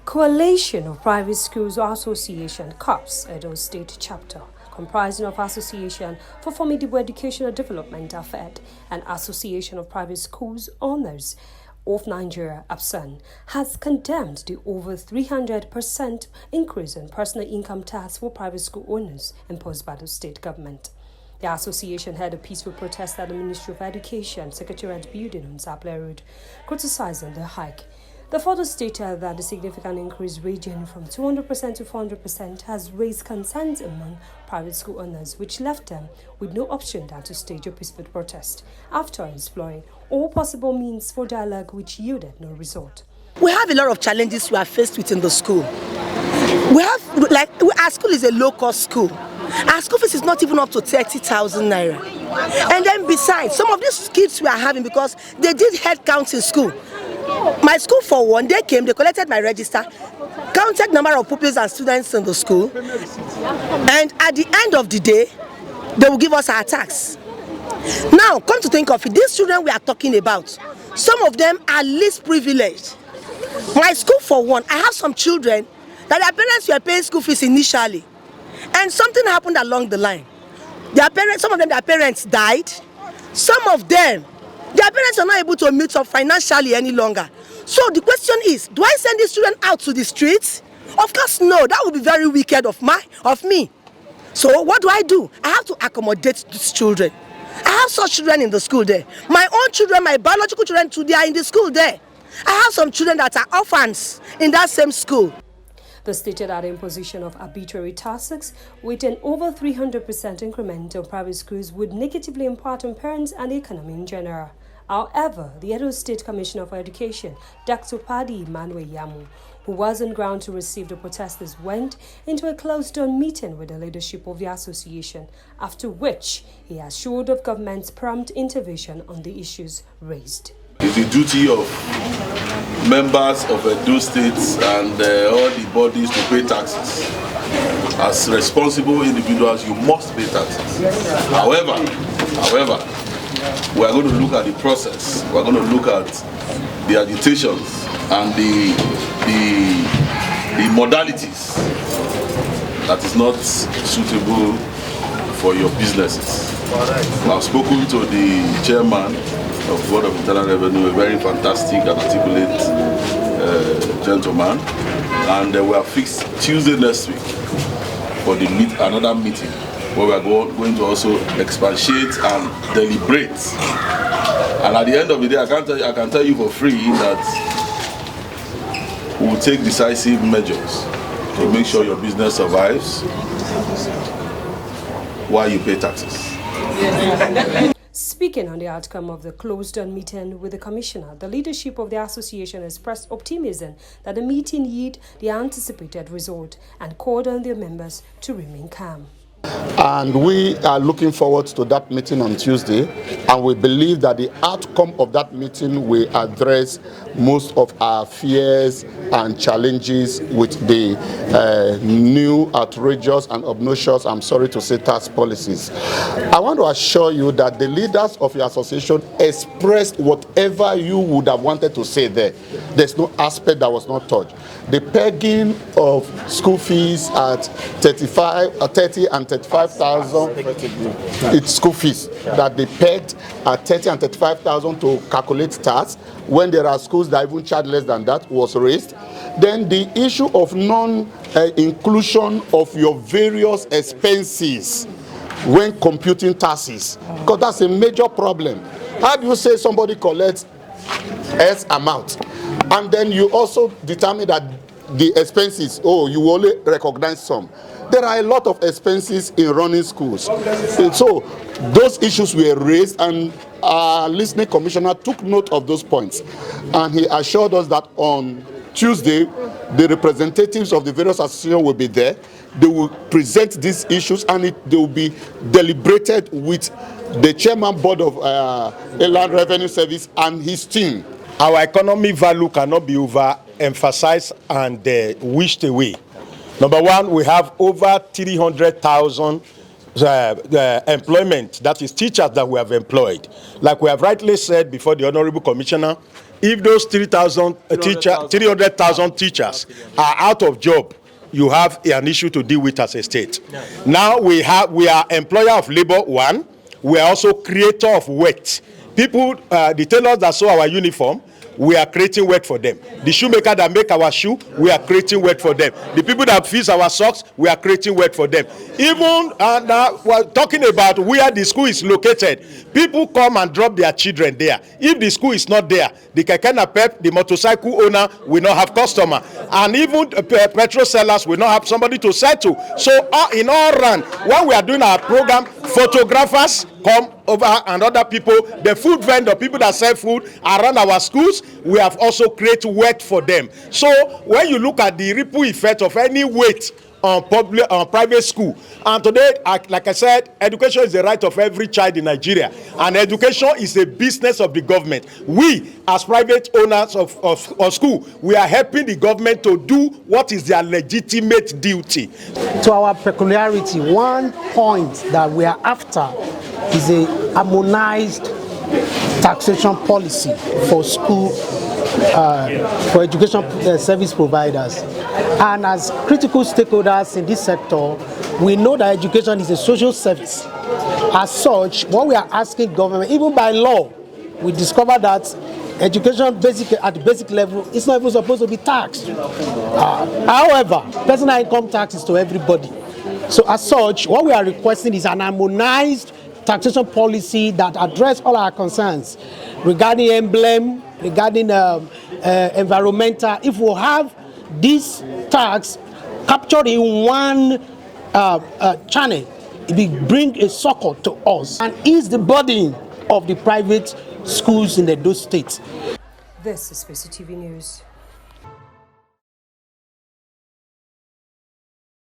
Coalition of Private Schools Association COPS Edo State Chapter, comprising of Association for Formidable Educational Development (AFED) and Association of Private Schools Owners of Nigeria (APSON), has condemned the over 300% increase in personal income tax for private school owners imposed by the state government. The association held a peaceful protest at the Ministry of Education Secretariat building on Sapele Road, criticizing the hike. The further stated that the significant increase ranging from 200% to 400% has raised concerns among private school owners, which left them with no option than to stage a peaceful protest after exploring all possible means for dialogue, which yielded no result. We have a lot of challenges we are faced with in the school. Our school is a low-cost school. Our school fees is not even up to 30,000 naira. And then besides, some of these kids we are having, because they did head count in school. My school, for one, they came, they collected my register, counted number of pupils and students in the school, and at the end of the day, they will give us our tax. Now, come to think of it, these children we are talking about, some of them are least privileged. My school, for one, I have some children that their parents were paying school fees initially, and something happened along the line. Some of them, their parents died. Some of them, their parents are not able to meet up financially any longer. So the question is, do I send these children out to the streets? Of course no, that would be very wicked of me. So what do? I have to accommodate these children. I have such children in the school there. My own children, my biological children too, they are in the school there. I have some children that are orphans in that same school. The stated that the imposition of arbitrary taxes with an over 300% increment on private schools would negatively impact on parents and the economy in general. However, the Edo State Commissioner for Education, Dr. Padi Emmanuel Yamu, who was on ground to receive the protesters, went into a closed-door meeting with the leadership of the association, after which he assured of government's prompt intervention on the issues raised. It's the duty of members of Edo State and all the bodies to pay taxes. As responsible individuals, you must pay taxes. However, we are going to look at the process. We are going to look at the agitations and the modalities that is not suitable for your businesses. I've spoken to the chairman of Board of Internal Revenue, a very fantastic and articulate gentleman, and we are fixed Tuesday next week for another meeting where we are going to also expatiate and deliberate. And at the end of the day, I can tell you for free that we will take decisive measures to make sure your business survives while you pay taxes. Speaking on the outcome of the closed-door meeting with the commissioner, the leadership of the association expressed optimism that the meeting yield the anticipated result and called on their members to remain calm. And we are looking forward to that meeting on Tuesday, and we believe that the outcome of that meeting will address most of our fears and challenges with the new outrageous and obnoxious, I'm sorry to say, tax policies. I want to assure you that the leaders of your association expressed whatever you would have wanted to say there. There's no aspect that was not touched. The pegging of school fees at 30 and 35,000, it's school fees that they pegged at 30 and 35,000 to calculate tax, when there are schools that even charge less than that, was raised. Then the issue of non-inclusion of your various expenses when computing taxes, because that's a major problem. How do you say somebody collects S amount, and then you also determine that the expenses, you only recognize some? There are a lot of expenses in running schools. And so those issues were raised, and our listening commissioner took note of those points. And he assured us that on Tuesday, the representatives of the various associations will be there. They will present these issues, and they will be deliberated with the chairman board of Inland Revenue Service and his team. Our economic value cannot be overemphasized and wished away. Number one, we have over 300,000 employment, that is teachers that we have employed. Like we have rightly said before the Honorable Commissioner, if those 300,000 teachers are out of job, you have an issue to deal with as a state. Yeah. Now we are employer of labor, one. We are also creator of work. People, the tailors that sew our uniform, we are creating work for them. The shoemaker that make our shoe, we are creating work for them. The people that fix our socks, we are creating work for them. Even now we're talking about where the school is located. People come and drop their children there. If the school is not there, the keke napep, the motorcycle owner will not have customer, and even petrol sellers will not have somebody to sell to. So in all round, when we are doing our program, photographers come over and other people, the food vendor, people that sell food around our schools, we have also created work for them. So when you look at the ripple effect of any weight on private school, and today, like I said, education is the right of every child in Nigeria, and education is a business of the government. We, as private owners of school, we are helping the government to do what is their legitimate duty. To our peculiarity, one point that we are after is a harmonized taxation policy for school, for education service providers. And as critical stakeholders in this sector, we know that education is a social service. As such, what we are asking government, even by law, we discovered that education at the basic level is not even supposed to be taxed. However, personal income tax is to everybody. So as such, what we are requesting is an harmonized taxation policy that address all our concerns regarding emblem, regarding environmental. If we have this tax captured in one channel, it will bring a succor to us and ease the burden of the private schools in those states. This is Spacey TV News.